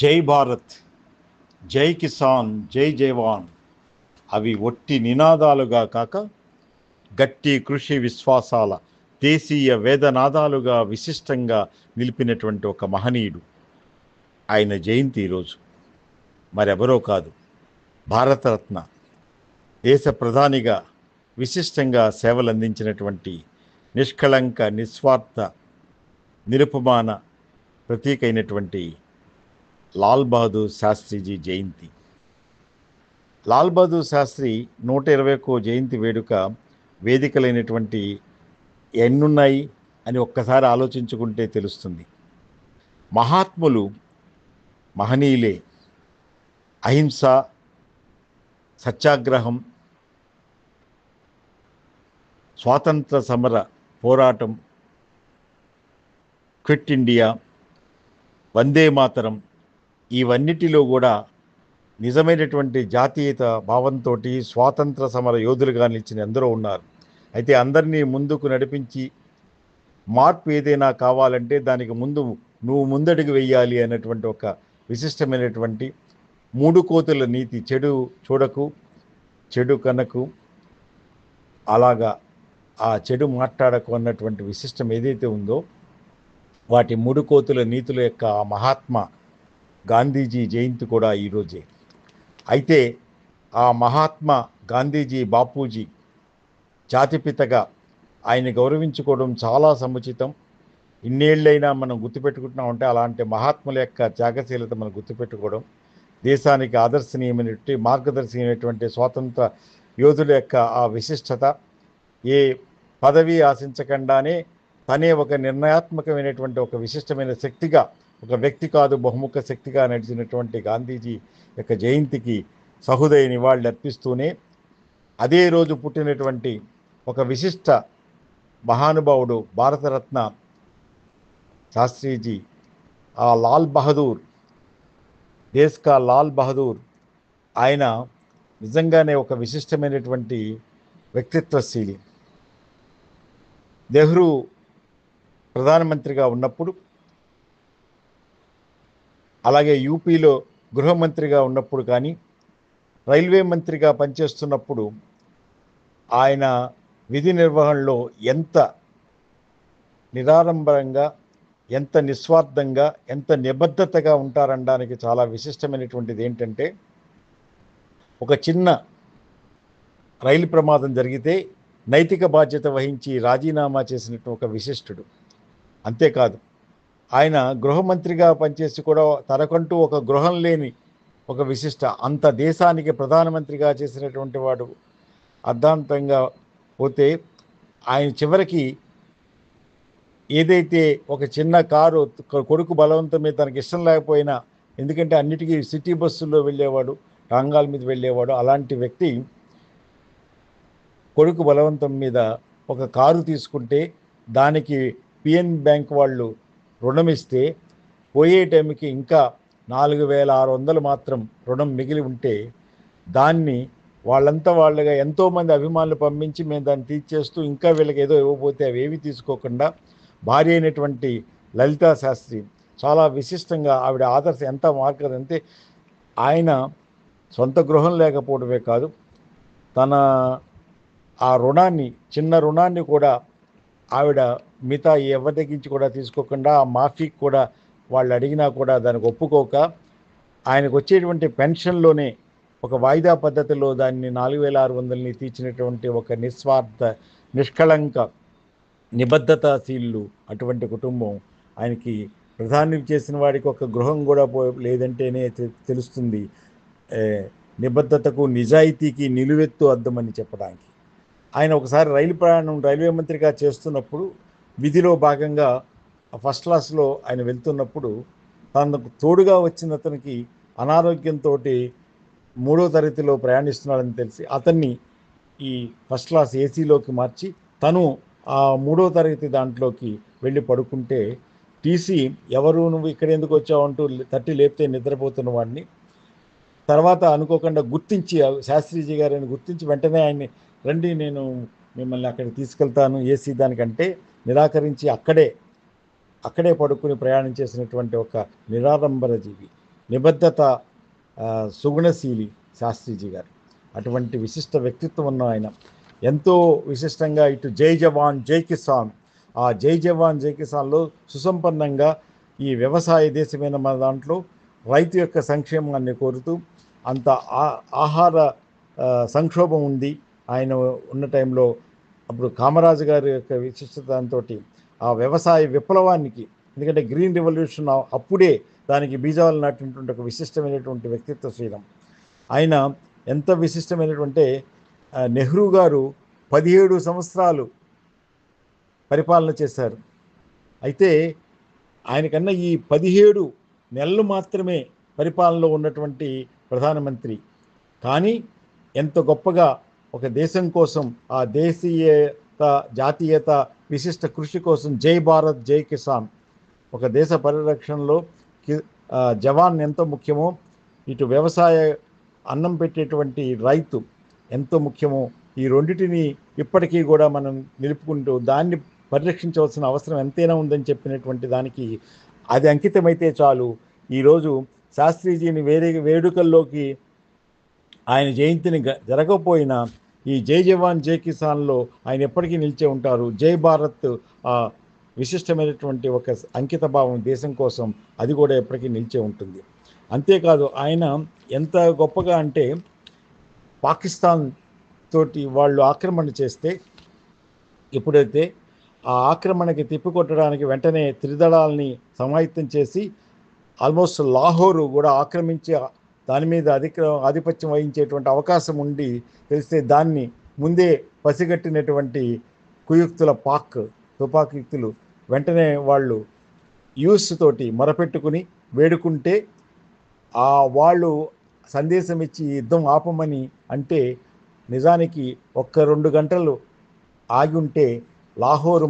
జై భారత్, జై కిసాన్, జై జవాన్ అవి ఒట్టి నినాదాలుగా కాక గట్టి కృషి విశ్వాసాల దేశీయ వేదనాదాలుగా విశిష్టంగా నిలిపినటువంటి ఒక మహనీయుడు. ఆయన జయంతి ఈరోజు. మరెవరో కాదు, భారతరత్న, దేశ ప్రధానిగా విశిష్టంగా సేవలందించినటువంటి నిష్కళంక నిస్వార్థ నిరుపమాన ప్రతీక అయినటువంటి లాల్ బహదూర్ శాస్త్రిజీ జయంతి. లాల్ బహదూర్ శాస్త్రి 120వ జయంతి వేడుక వేదికలైనటువంటి ఎన్నున్నాయి అని ఒక్కసారి ఆలోచించుకుంటే తెలుస్తుంది. మహాత్ములు మహనీయులే. అహింస, సత్యాగ్రహం, స్వాతంత్ర సమర పోరాటం, క్విట్ ఇండియా, వందే మాతరం, ఇవన్నిటిలో కూడా నిజమైనటువంటి జాతీయత భావంతో స్వాతంత్ర సమర యోధులుగా నిలిచిన ఎందరో ఉన్నారు. అయితే అందరినీ ముందుకు నడిపించి మార్పు ఏదైనా కావాలంటే దానికి ముందు నువ్వు ముందడుగు వెయ్యాలి అన్నటువంటి ఒక విశిష్టమైనటువంటి మూడు కోతుల నీతి, చెడు చూడకు, చెడు కనకు, అలాగా ఆ చెడు మాట్లాడకు అన్నటువంటి విశిష్టం ఏదైతే ఉందో వాటి మూడు కోతుల నీతుల యొక్క ఆ మహాత్మా గాంధీజీ జయంతి కూడా ఈరోజే. అయితే ఆ మహాత్మా గాంధీజీ, బాపూజీ జాతిపితగా ఆయన గౌరవించుకోవడం చాలా సముచితం. ఇన్నేళ్ళైనా మనం గుర్తుపెట్టుకుంటున్నామంటే అలాంటి మహాత్ముల యొక్క త్యాగశీలత మనం గుర్తుపెట్టుకోవడం, దేశానికి ఆదర్శనీయమైనటువంటి మార్గదర్శనీయమైనటువంటి స్వాతంత్ర యోధుల యొక్క ఆ విశిష్టత, ఏ పదవి ఆశించకుండానే తనే ఒక నిర్ణయాత్మకమైనటువంటి ఒక విశిష్టమైన శక్తిగా, ఒక వ్యక్తి కాదు బహుముఖ శక్తిగా నడిచినటువంటి గాంధీజీ యొక్క జయంతికి సహృదయ నివాళులు అర్పిస్తూనే అదే రోజు పుట్టినటువంటి ఒక విశిష్ట మహానుభావుడు భారతరత్న శాస్త్రిజీ, ఆ లాల్ బహదూర్, దేశ్ కా లాల్ బహదూర్, ఆయన నిజంగానే ఒక విశిష్టమైనటువంటి వ్యక్తిత్వశీలి. నెహ్రూ ప్రధానమంత్రిగా ఉన్నప్పుడు, అలాగే యూపీలో గృహమంత్రిగా ఉన్నప్పుడు కానీ, రైల్వే మంత్రిగా పనిచేస్తున్నప్పుడు ఆయన విధి నిర్వహణలో ఎంత నిరాడంబరంగా, ఎంత నిస్వార్థంగా, ఎంత నిబద్ధతగా ఉంటారనడానికి చాలా విశిష్టమైనటువంటిది ఏంటంటే, ఒక చిన్న రైలు ప్రమాదం జరిగితే నైతిక బాధ్యత వహించి రాజీనామా చేసినట్టు ఒక విశిష్టుడు. అంతేకాదు, ఆయన గృహమంత్రిగా పనిచేసి కూడా తనకంటూ ఒక గృహం లేని ఒక విశిష్ట, అంత దేశానికి ప్రధానమంత్రిగా చేసినటువంటి వాడు అర్ధాంతంగా పోతే, ఆయన చివరికి ఏదైతే ఒక చిన్న కారు కొడుకు బలవంతం మీద తనకి ఇష్టం లేకపోయినా, ఎందుకంటే అన్నిటికీ సిటీ బస్సుల్లో వెళ్ళేవాడు, టాంగాల మీద వెళ్ళేవాడు, అలాంటి వ్యక్తి కొడుకు బలవంతం మీద ఒక కారు తీసుకుంటే దానికి పిఎన్ బ్యాంక్ వాళ్ళు రుణం ఇస్తే పోయే టైంకి ఇంకా 4,600 మాత్రం రుణం మిగిలి ఉంటే దాన్ని వాళ్ళంతా ఎంతోమంది అభిమానులు పంపించి మేము దాన్ని తీర్చేస్తూ ఇంకా వీళ్ళకి ఏదో ఇవ్వబోతే అవేవి తీసుకోకుండా భార్య అయినటువంటి లలితా శాస్త్రి చాలా విశిష్టంగా ఆవిడ ఆదర్శం ఎంత మార్గం అంటే, ఆయన సొంత గృహం లేకపోవడమే కాదు, తన ఆ రుణాన్ని, చిన్న రుణాన్ని కూడా ఆవిడ మిగతా ఎవరి దగ్గరించి కూడా తీసుకోకుండా ఆ మాఫీకి కూడా వాళ్ళు అడిగినా కూడా దానికి ఒప్పుకోక, ఆయనకు వచ్చేటువంటి పెన్షన్లోనే ఒక వాయిదా పద్ధతిలో దాన్ని 4,600ని తీర్చినటువంటి ఒక నిస్వార్థ, నిష్కళంక, నిబద్ధతాశీలు అటువంటి కుటుంబం. ఆయనకి ప్రధాని చేసిన వాడికి ఒక గృహం కూడా లేదంటేనే తెలుస్తుంది నిబద్ధతకు, నిజాయితీకి నిలువెత్తు అద్దమని చెప్పడానికి. ఆయన ఒకసారి రైల్వే మంత్రిగా చేస్తున్నప్పుడు విధిలో భాగంగా ఫస్ట్ క్లాస్లో ఆయన వెళ్తున్నప్పుడు తనకు తోడుగా వచ్చిన అతనికి అనారోగ్యంతో 3వ తరగతిలో ప్రయాణిస్తున్నాడని తెలిసి అతన్ని ఈ ఫస్ట్ క్లాస్ ఏసీలోకి మార్చి తను ఆ 3వ తరగతి దాంట్లోకి వెళ్ళి పడుకుంటే టీసీ, ఎవరు నువ్వు ఇక్కడ ఎందుకు వచ్చావు అంటూ తట్టి లేపితే నిద్రపోతున్న వాడిని తర్వాత అనుకోకుండా గుర్తించి, శాస్త్రిజీ గారిని గుర్తించి వెంటనే ఆయన్ని రండి నేను మిమ్మల్ని అక్కడికి తీసుకెళ్తాను ఏసీ దానికంటే నిరాకరించి అక్కడే పడుకుని ప్రయాణం చేసినటువంటి ఒక నిరాడంబర జీవి. నిబద్ధత, సుగుణశీలి శాస్త్రీజీ గారు. అటువంటి విశిష్ట వ్యక్తిత్వం ఉన్న ఆయన ఎంతో విశిష్టంగా ఇటు జై జవాన్ జై కిసాన్, ఆ జై జవాన్ జై కిసాన్లో సుసంపన్నంగా ఈ వ్యవసాయ దేశమైన మన దాంట్లో రైతు యొక్క సంక్షేమాన్ని కోరుతూ అంత ఆహార సంక్షోభం ఉంది ఆయన ఉన్న టైంలో. అప్పుడు కామరాజు గారి యొక్క విశిష్టతతో ఆ వ్యవసాయ విప్లవానికి, ఎందుకంటే గ్రీన్ రెవల్యూషన్ అప్పుడే దానికి బీజాలు నాటినటువంటి ఒక విశిష్టమైనటువంటి వ్యక్తిత్వశీలం ఆయన. ఎంత విశిష్టమైనటువంటి నెహ్రూ గారు 17 సంవత్సరాలు పరిపాలన చేశారు. అయితే ఆయనకన్నా ఈ 17 నెలలు మాత్రమే పరిపాలనలో ఉన్నటువంటి ప్రధానమంత్రి. కానీ ఎంత గొప్పగా ఒక దేశం కోసం, ఆ దేశీయత, జాతీయత, విశిష్ట కృషి కోసం జై భారత్ జై కిసాన్, ఒక దేశ పరిరక్షణలో జవాన్ ఎంత ముఖ్యమో, ఇటు వ్యవసాయ అన్నం పెట్టేటువంటి రైతు ఎంతో ముఖ్యమో, ఈ రెండిటిని ఇప్పటికీ కూడా మనం నిలుపుకుంటూ దాన్ని పరిరక్షించవలసిన అవసరం ఎంతైనా ఉందని చెప్పినటువంటి దానికి అది అంకితమైతే చాలు. ఈరోజు శాస్త్రీజీని వేరే వేడుకల్లోకి ఆయన జయంతిని జరగకపోయినా ఈ జై జవాన్ జై కిసాన్లో ఆయన ఎప్పటికీ నిలిచే ఉంటారు. జై భారత్ విశిష్టమైనటువంటి ఒక అంకిత భావం దేశం కోసం, అది కూడా ఎప్పటికీ నిలిచే ఉంటుంది. అంతేకాదు ఆయన ఎంత గొప్పగా అంటే, పాకిస్తాన్ తోటి వాళ్ళు ఆక్రమణ చేస్తే ఎప్పుడైతే ఆ ఆక్రమణకి తిప్పికొట్టడానికి వెంటనే త్రిదళాలని సమాయత్తం చేసి ఆల్మోస్ట్ లాహోరు కూడా ఆక్రమించి దాని మీద ఆధిపత్యం వహించేటువంటి అవకాశం ఉండి తెలిస్తే దాన్ని ముందే పసిగట్టినటువంటి కుయుక్తుల పాక్ తుపాకీయుక్తులు వెంటనే వాళ్ళు యూస్ తోటి మొరపెట్టుకుని వేడుకుంటే వాళ్ళు సందేశం ఇచ్చి యుద్ధం ఆపమని అంటే, నిజానికి 1-2 గంటలు ఆగి ఉంటే లాహోరు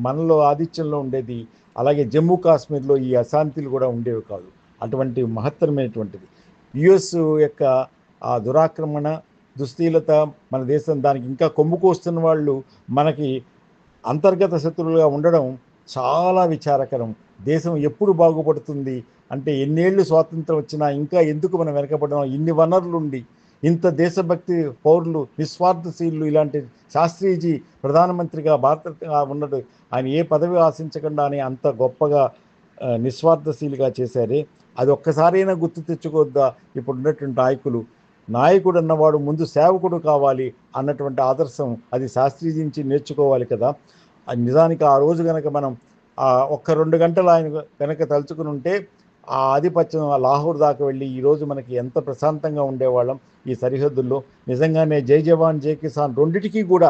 మనలో ఆధిత్యంలో ఉండేది. అలాగే జమ్మూ కాశ్మీర్లో ఈ అశాంతిలు కూడా ఉండేవి కాదు. అటువంటి మహత్తరమైనటువంటిది యుఎస్ యొక్క ఆ దురాక్రమణ, దుస్థీలత, మన దేశం దానికి ఇంకా కొమ్ముకొస్తున్న వాళ్ళు మనకి అంతర్గత శత్రువులుగా ఉండడం చాలా విచారకరం. దేశం ఎప్పుడు బాగుపడుతుంది అంటే, ఎన్నేళ్ళు స్వాతంత్రం వచ్చినా ఇంకా ఎందుకు మనం వెనకబడడం, ఇన్ని వనరులుండి ఇంత దేశభక్తి పౌరులు, నిస్వార్థశీలు, ఇలాంటి శాస్త్రీజీ ప్రధానమంత్రిగా భారతగా ఉన్నట్టు ఆయన ఏ పదవి ఆశించకుండానే అంత గొప్పగా నిస్వార్థశీలిగా చేశారే, అది ఒక్కసారైనా గుర్తు తెచ్చుకోవద్దా ఇప్పుడు ఉన్నటువంటి నాయకుడు అన్నవాడు ముందు సేవకుడు కావాలి అన్నటువంటి ఆదర్శం అది శాస్త్రీజీ నుంచి నేర్చుకోవాలి కదా. నిజానికి ఆ రోజు కనుక మనం 1-2 గంటలు ఆయన కనుక తలుచుకుని ఉంటే ఆ ఆధిపత్యం లాహోర్ దాకా వెళ్ళి ఈరోజు మనకి ఎంత ప్రశాంతంగా ఉండేవాళ్ళం ఈ సరిహద్దుల్లో. నిజంగానే జై జవాన్ జై కిసాన్ రెండిటికీ కూడా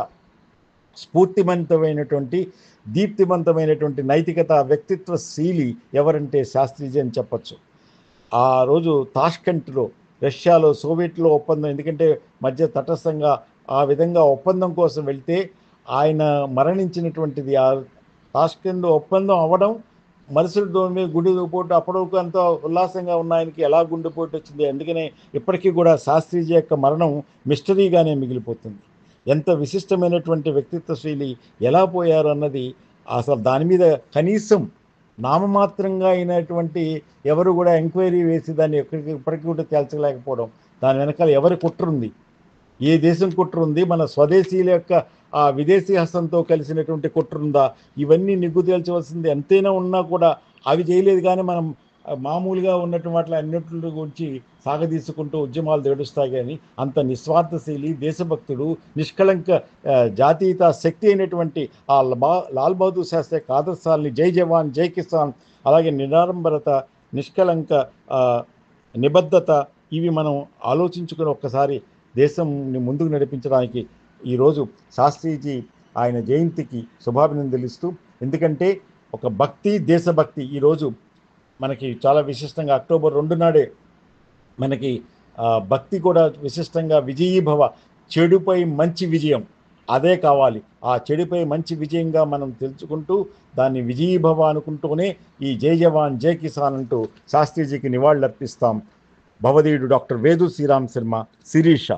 స్ఫూర్తివంతమైనటువంటి, దీప్తివంతమైనటువంటి నైతికత, వ్యక్తిత్వశీలి ఎవరంటే శాస్త్రీజీ అని చెప్పచ్చు. ఆ రోజు తాష్కెంట్లో, రష్యాలో, సోవియట్లో ఒప్పందం, ఎందుకంటే మధ్య తటస్థంగా ఆ విధంగా ఒప్పందం కోసం వెళ్తే ఆయన మరణించినటువంటిది ఆ తాష్కెంట్లో ఒప్పందం అవ్వడం, మరుసటి గుండెపోటు, అప్పటివరకు అంతా ఉల్లాసంగా ఉన్న ఆయనకి ఎలా గుండెపోటు వచ్చింది. అందుకనే ఇప్పటికీ కూడా శాస్త్రీజీ యొక్క మరణం మిస్టరీగానే మిగిలిపోతుంది. ఎంత విశిష్టమైనటువంటి వ్యక్తిత్వశీలి ఎలా పోయారు అన్నది అసలు దాని మీద కనీసం నామమాత్రంగా అయినటువంటి ఎవరు కూడా ఎంక్వైరీ వేసి దాన్ని ఇప్పటికీ కూడా తేల్చలేకపోవడం, దాని వెనకాల ఎవరి కుట్ర ఉంది, ఏ దేశం కుట్ర ఉంది, మన స్వదేశీయుల యొక్క ఆ విదేశీ హస్తంతో కలిసినటువంటి కుట్ర ఉందా, ఇవన్నీ నిగ్గు తేల్చవలసింది ఎంతైనా ఉన్నా కూడా అవి చేయలేదు. కానీ మనం మామూలుగా ఉన్నటువంటి వాటి అన్నింటి గురించి సాగదీసుకుంటూ ఉద్యమాలు దేడుస్తాయి. కానీ అంత నిస్వార్థశీలి, దేశభక్తుడు, నిష్కళంక జాతీయత శక్తి అయినటువంటి ఆ లాల్ బహదూర్ శాస్త్రి యొక్క ఆదర్శాలని జై జవాన్ జై కిసాన్, అలాగే నిరాడంబరత, నిష్కళంక నిబద్ధత, ఇవి మనం ఆలోచించుకుని ఒక్కసారి దేశంని ముందుకు నడిపించడానికి ఈరోజు శాస్త్రీజీ ఆయన జయంతికి శుభాభినందనలు ఇస్తూ, ఎందుకంటే ఒక భక్తి, దేశభక్తి ఈరోజు మనకి చాలా విశిష్టంగా అక్టోబర్ 2 నాడే మనకి భక్తి కూడా విశిష్టంగా విజయీభవ, చెడుపై మంచి విజయం, అదే కావాలి. ఆ చెడుపై మంచి విజయంగా మనం తెలుసుకుంటూ దాన్ని విజయీభవ అనుకుంటూనే ఈ జై జవాన్ జై కిసాన్ అంటూ శాస్త్రీజీకి నివాళులర్పిస్తాం. భవదీయుడు డాక్టర్ వేదు శ్రీరామ్ శర్మ, శిరీష.